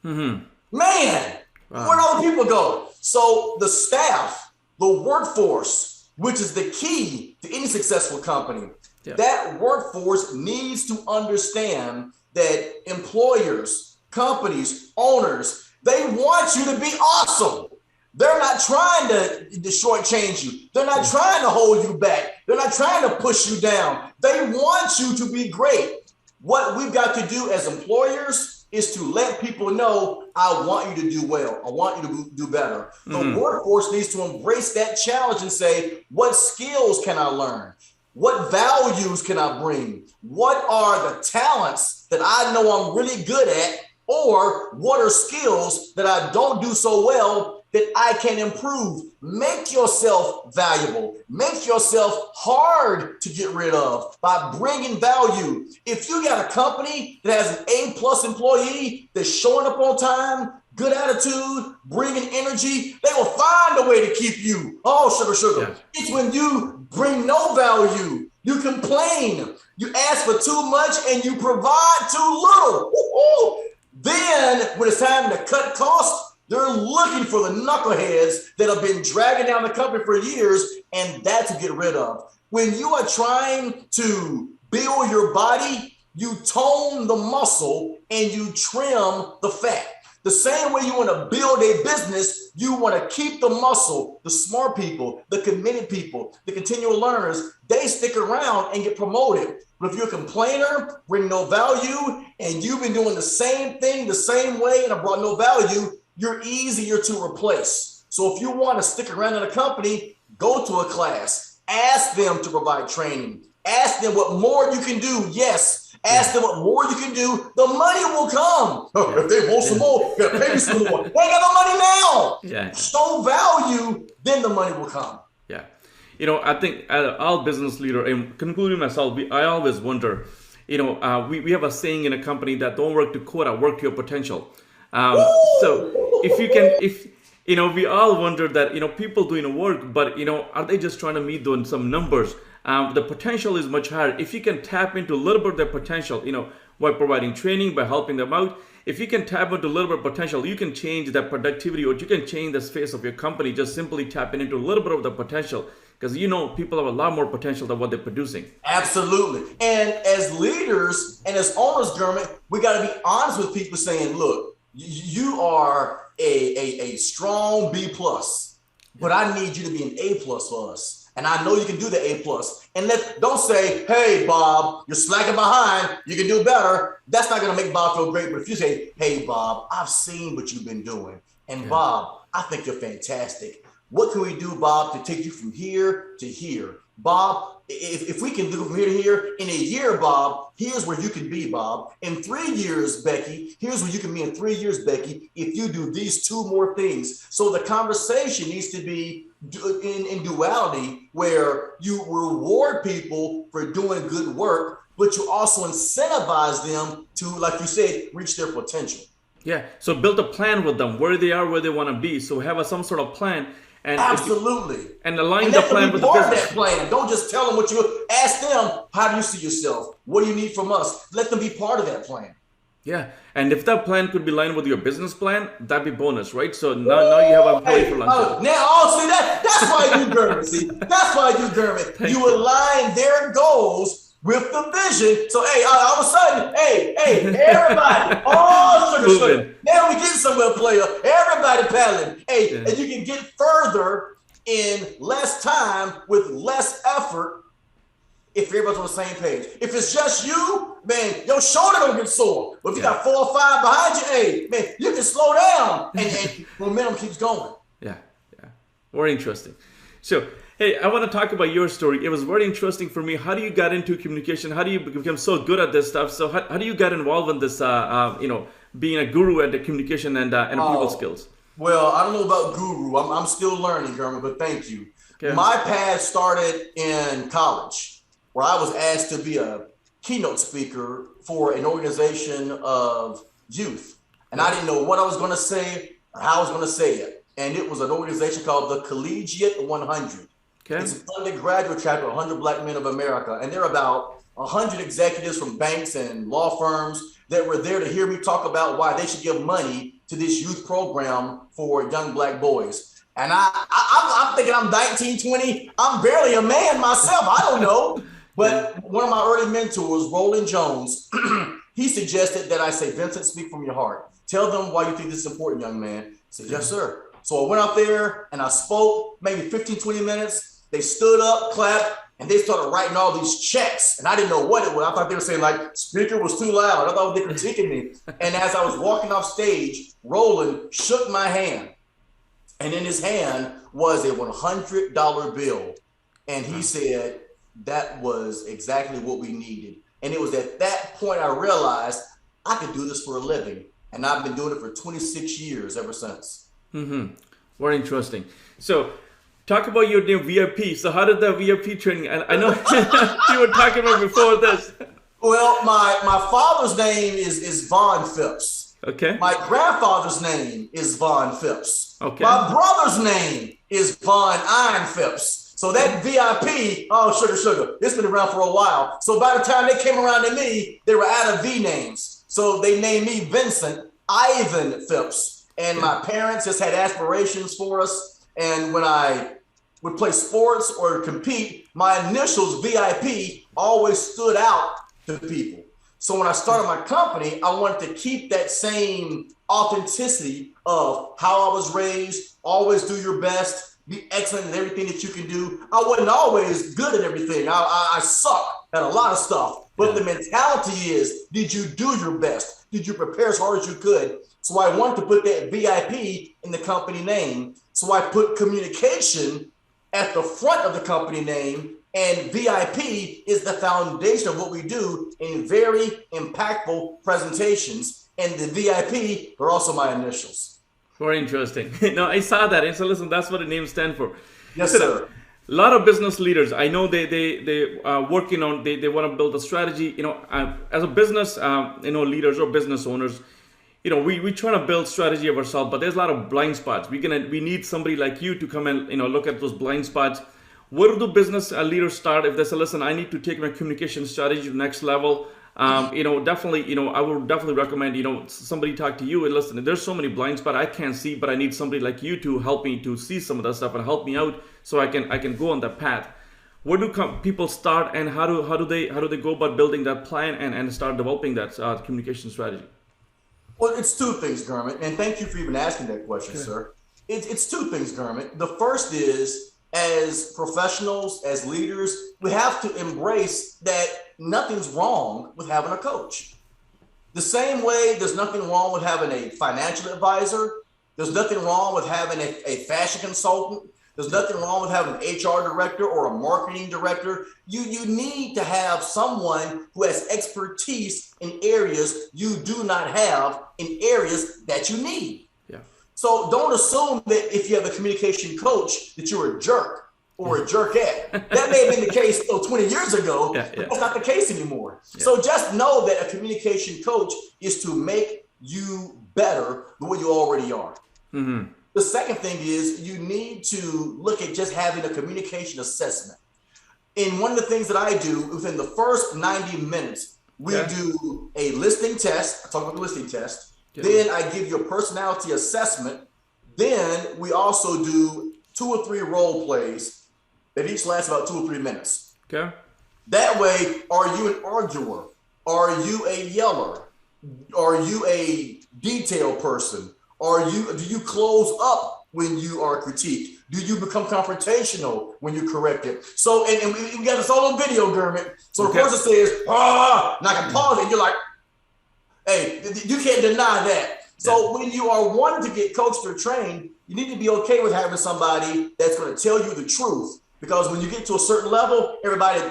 Man, where'd all the people go? So the staff, the workforce, which is the key to any successful company, that workforce needs to understand that employers, companies, owners, they want you to be awesome. They're not trying to shortchange you. They're not trying to hold you back. They're not trying to push you down. They want you to be great. What we've got to do as employers is to let people know, I want you to do well. I want you to do better. The workforce needs to embrace that challenge and say, what skills can I learn? What values can I bring? What are the talents that I know I'm really good at? Or what are skills that I don't do so well that I can improve? Make yourself valuable. Make yourself hard to get rid of by bringing value. If you got a company that has an A+ employee that's showing up on time, good attitude, bringing energy, they will find a way to keep you. Oh, sugar. Yeah. It's when you bring no value, you complain, you ask for too much, and you provide too little. Woo-hoo. Then when it's time to cut costs, they're looking for the knuckleheads that have been dragging down the company for years, and that to get rid of. When you are trying to build your body, you tone the muscle and you trim the fat. The same way you want to build a business, you want to keep the muscle. The smart people, the committed people, the continual learners, they stick around and get promoted. But if you're a complainer, bring no value, and you've been doing the same thing the same way and have brought no value, you're easier to replace. So if you want to stick around in a company, go to a class, ask them to provide training, ask them what more you can do. Yes. Ask them what more you can do. The money will come. If they want some more, you gotta pay me some more. They ain't got no money now. Yeah. Show value, then the money will come. Yeah. I think all business leader, and concluding myself, I always wonder, we have a saying in a company that don't work to quota, work to your potential. So we all wonder that, people doing the work, but, are they just trying to meet doing some numbers? The potential is much higher. If you can tap into a little bit of their potential, by providing training, by helping them out, if you can tap into a little bit of potential, you can change that productivity, or you can change the face of your company, just simply tapping into a little bit of the potential. Because people have a lot more potential than what they're producing. Absolutely. And as leaders and as owners, German, we got to be honest with people saying, look, you are a strong B+, but I need you to be an A+ for us. And I know you can do the A+. And don't say, hey, Bob, you're slacking behind. You can do better. That's not going to make Bob feel great. But if you say, hey, Bob, I've seen what you've been doing. And Bob, I think you're fantastic. What can we do, Bob, to take you from here to here? Bob, if we can do from here to here, in a year, Bob, here's where you can be, Bob. In 3 years, Becky, here's where you can be in 3 years, Becky, if you do these 2 more things. So the conversation needs to be in duality, where you reward people for doing good work, but you also incentivize them to, like you said, reach their potential. Yeah. So build a plan with them, where they are, where they want to be. So have some sort of plan. And absolutely. And align the plan with the business. That plan. Don't just tell them what you ask them. How do you see yourself? What do you need from us? Let them be part of that plan. Yeah. And if that plan could be aligned with your business plan, that'd be bonus, right? So now you have an employee for lunch. See that's why you German. See, that's why you German. You align their goals with the vision. So all of a sudden, everybody, sugar. Now we get somewhere, player. Everybody paddling. And you can get further in less time with less effort if everybody's on the same page. If it's just you, man, your shoulder gonna get sore. But if you got 4 or 5 behind you, man, you can slow down and momentum keeps going. Yeah. Very interesting. So, hey, I want to talk about your story. It was very interesting for me. How do you get into communication? How do you become so good at this stuff? So how do you get involved in this, being a guru at the communication and people skills? Well, I don't know about guru. I'm still learning, German, but thank you. Okay. My path started in college, where I was asked to be a keynote speaker for an organization of youth. And I didn't know what I was going to say or how I was going to say it. And it was an organization called the Collegiate 100. Okay. It's an undergraduate chapter of 100 Black Men of America. And there are about 100 executives from banks and law firms that were there to hear me talk about why they should give money to this youth program for young Black boys. And I'm thinking I'm 19, 20. I'm barely a man myself. I don't know. But one of my early mentors, Roland Jones, he suggested that I say, Vincent, speak from your heart. Tell them why you think this is important, young man. I said, yes, sir. So I went out there and I spoke maybe 15, 20 minutes. They stood up, clapped, and they started writing all these checks. And I didn't know what it was. I thought they were saying, like, speaker was too loud. I thought they were critiquing me. And as I was walking off stage, Roland shook my hand. And in his hand was a $100 bill. And he said, that was exactly what we needed. And it was at that point I realized I could do this for a living. And I've been doing it for 26 years ever since. Mm-hmm. Very interesting. So talk about your new VIP. So how did the VIP training, and I know you were talking about before this. Well, my father's name is Von Phipps. Okay. My grandfather's name is Von Phipps. Okay. My brother's name is Von Ivan Phipps. So that VIP, oh, sugar, it's been around for a while. So by the time they came around to me, they were out of V names. So they named me Vincent Ivan Phipps. And my parents just had aspirations for us. And when I would play sports or compete, my initials, VIP, always stood out to people. So when I started my company, I wanted to keep that same authenticity of how I was raised, always do your best, be excellent in everything that you can do. I wasn't always good at everything. I suck at a lot of stuff. But the mentality is, did you do your best? Did you prepare as hard as you could? So I wanted to put that VIP in the company name. So I put communication at the front of the company name, and VIP is the foundation of what we do in very impactful presentations. And the VIP are also my initials. Very interesting. No, I saw that. And so listen, that's what the name stands for. Yes, sir. A lot of business leaders, I know they working on, they want to build a strategy, as a business, leaders or business owners, we try to build strategy of ourselves, but there's a lot of blind spots. We need somebody like you to come and, look at those blind spots. Where do business leaders start if they say, listen, I need to take my communication strategy to the next level? Definitely, I would definitely recommend, somebody talk to you and listen, there's so many blind spots I can't see, but I need somebody like you to help me to see some of that stuff and help me out so I can go on that path. Where do people start, and how do they go about building that plan and start developing that communication strategy? Well, it's two things, Gurmit, and thank you for even asking that question, sir. It's two things, Gurmit. The first is, as professionals, as leaders, we have to embrace that nothing's wrong with having a coach. The same way there's nothing wrong with having a financial advisor, there's nothing wrong with having a fashion consultant, there's nothing wrong with having an HR director or a marketing director. You need to have someone who has expertise in areas you do not have, in areas that you need. Yeah. So don't assume that if you have a communication coach that you're a jerk or a jerkette. That may have been the case 20 years ago, but that's not the case anymore. Yeah. So just know that a communication coach is to make you better than what you already are. Mm-hmm. The second thing is you need to look at just having a communication assessment. And one of the things that I do within the first 90 minutes, we do a listening test. I talk about the listening test. Yeah. Then I give you a personality assessment. Then we also do 2 or 3 role plays that each last about 2 or 3 minutes. Okay. That way, are you an arguer? Are you a yeller? Are you a detail person? Do you close up when you are critiqued? Do you become confrontational when you correct it? So, and we got this all on video, Gurmit. So of course it says, and I can pause it, and you're like, hey, you can't deny that. So when you are wanting to get coached or trained, you need to be okay with having somebody that's going to tell you the truth. Because when you get to a certain level, everybody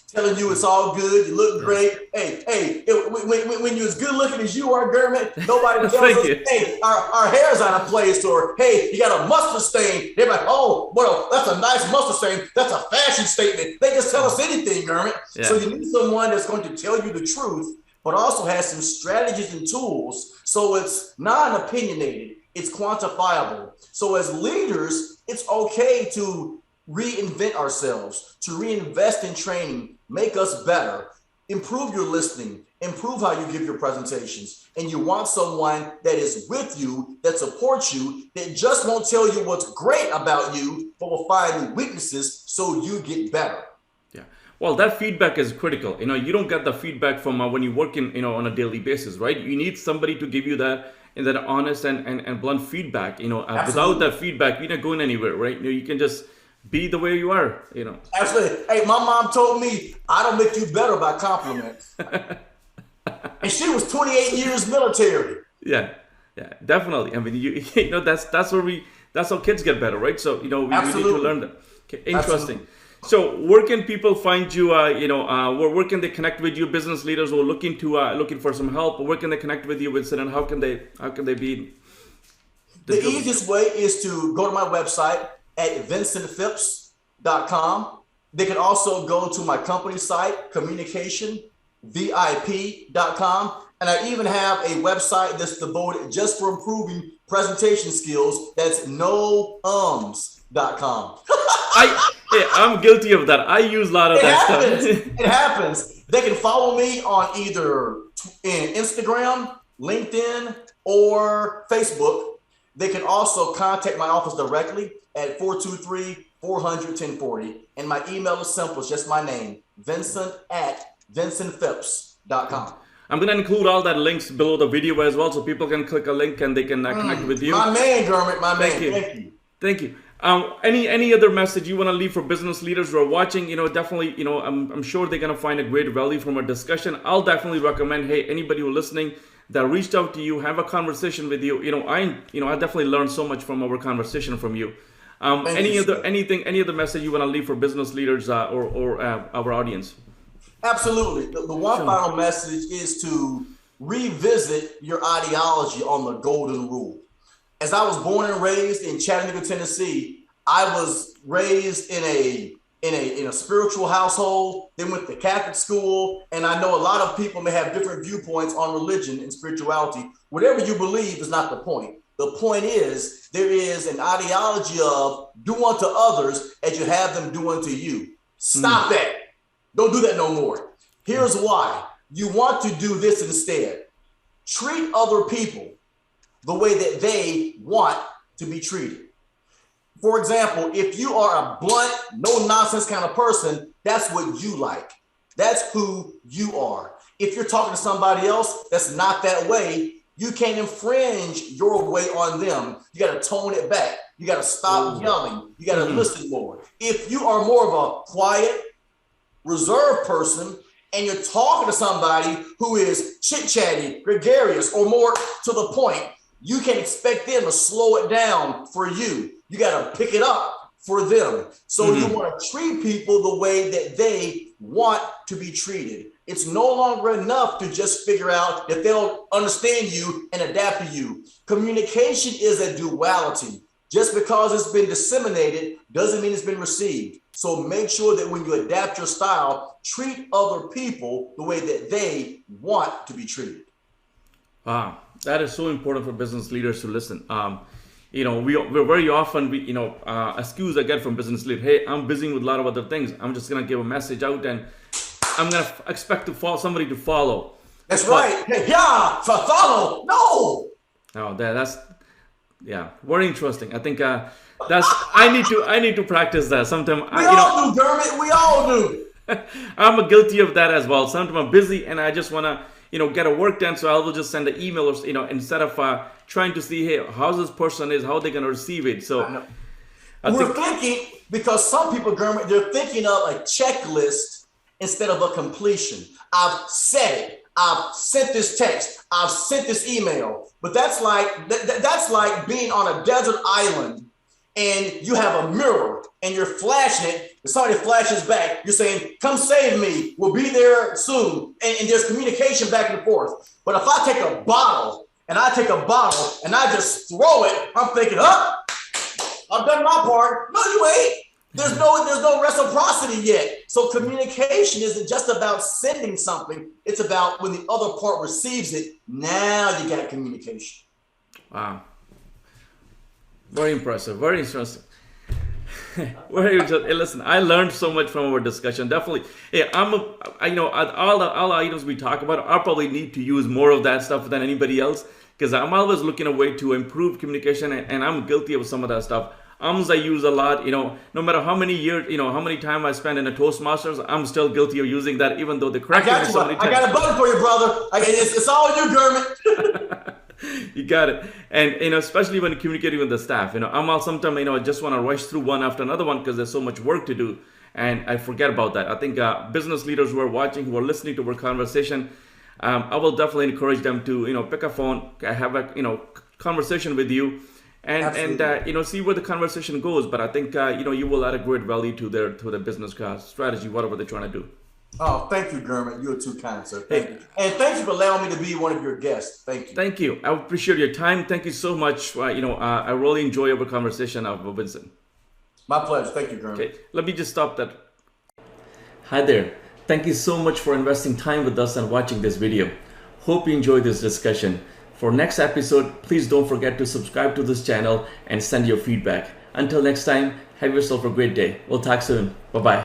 telling you it's all good, you look great. Hey, when you're as good looking as you are, Gurmit, nobody tells us, hey, our hair's out of place, or hey, you got a mustard stain. They're like, oh, well, that's a nice mustard stain. That's a fashion statement. They just tell us anything, Gurmit. Yeah. So you need someone that's going to tell you the truth, but also has some strategies and tools. So it's non-opinionated, it's quantifiable. So as leaders, it's okay to reinvent ourselves, to reinvest in training, make us better, improve your listening, improve how you give your presentations. And you want someone that is with you, that supports you, that just won't tell you what's great about you, but will find weaknesses so you get better. Yeah. Well, that feedback is critical. You don't get the feedback from when you work on a daily basis, right? You need somebody to give you that honest and blunt feedback. Without that feedback, you're not going anywhere, right? You can just be the way you are, Absolutely. Hey, my mom told me I don't make you better by compliments. And she was 28 years military. Yeah, definitely. I mean, that's how kids get better, right? So, we need to learn that. Okay, interesting. Absolutely. So, where can people find you? Where can they connect with you? Business leaders who are looking for some help. Where can they connect with you, Vincent? And how can they be? The easiest way is to go to my website at vincentphipps.com. They can also go to my company site, communicationvip.com. And I even have a website that's devoted just for improving presentation skills. That's noums.com. I'm guilty of that. I use a lot of that stuff. It happens. They can follow me on either Instagram, LinkedIn, or Facebook. They can also contact my office directly at 423-400-1040. And my email is simple. It's just my name, Vincent@VincentPhipps.com. I'm going to include all that links below the video as well, so people can click a link and they can connect with you. My man, Dermot, my man. Thank you. Any other message you want to leave for business leaders who are watching? Definitely, I'm sure they're going to find a great value from our discussion. I'll definitely recommend, hey, anybody who's listening that reached out to you, have a conversation with you. I definitely learned so much from our conversation from you. Any other message you want to leave for business leaders or our audience? Absolutely. The one final message is to revisit your ideology on the golden rule. As I was born and raised in Chattanooga, Tennessee, I was raised in a spiritual household, then went to Catholic school, and I know a lot of people may have different viewpoints on religion and spirituality. Whatever you believe is not the point. The point is there is an ideology of do unto others as you have them do unto you. Stop that. Don't do that no more. Here's why. You want to do this instead. Treat other people the way that they want to be treated. For example, if you are a blunt, no nonsense kind of person, that's what you like. That's who you are. If you're talking to somebody else that's not that way, you can't infringe your way on them. You got to tone it back. You got to stop yelling. You got to listen more. If you are more of a quiet, reserved person, and you're talking to somebody who is chit-chatty, gregarious, or more to the point, you can expect them to slow it down for you. You got to pick it up for them. So you want to treat people the way that they want to be treated. It's no longer enough to just figure out if they'll understand you and adapt to you. Communication is a duality. Just because it's been disseminated doesn't mean it's been received. So make sure that when you adapt your style, treat other people the way that they want to be treated. Wow, that is so important for business leaders to listen. We're very often, excuse I get from business leaders, hey, I'm busy with a lot of other things. I'm just going to give a message out and I'm going to expect somebody to follow. That's right. Yeah, follow. No. Oh, that's very interesting. I think I need to practice that sometime. We all do, Dermot. We all do. I'm guilty of that as well. Sometimes I'm busy and I just want to, get a work done. So I will just send an email or, instead of trying to see, hey, how this person is, how they're going to receive it. So we're thinking, because some people, Dermot, they're thinking of a checklist instead of a completion. I've said it. I've sent this text. I've sent this email. But that's like being on a desert island and you have a mirror and you're flashing it. If somebody flashes back, you're saying, come save me. We'll be there soon. And there's communication back and forth. But if I take a bottle and I just throw it, I'm thinking, I've done my part. No, you ain't. There's no reciprocity yet. So communication isn't just about sending something. It's about when the other part receives it. Now you got communication. Wow. Very impressive. Very interesting. Very interesting. Hey, listen, I learned so much from our discussion. Definitely. Hey, all the items we talk about, I probably need to use more of that stuff than anybody else because I'm always looking a way to improve communication, and I'm guilty of some of that stuff. I use a lot, no matter how many years, how many time I spend in a Toastmasters, I'm still guilty of using that, even though the correct me so many times. I got a button for you, brother. It's all you, Dermot. You got it. And, especially when communicating with the staff, I'm all sometimes, I just want to rush through one after another one because there's so much work to do. And I forget about that. I think business leaders who are watching, who are listening to our conversation, I will definitely encourage them to, pick a phone, have a, conversation with you. And see where the conversation goes. But I think you will add a great value to their business strategy, whatever they're trying to do. Oh, thank you, Dermot. You're too kind, sir. Thank you. And thank you for allowing me to be one of your guests. Thank you. Thank you. I appreciate your time. Thank you so much. I really enjoy our conversation, Vincent. My pleasure. Thank you, Dermot. Okay, let me just stop that. Hi there. Thank you so much for investing time with us and watching this video. Hope you enjoyed this discussion. For next episode, please don't forget to subscribe to this channel and send your feedback. Until next time, have yourself a great day. We'll talk soon. Bye-bye.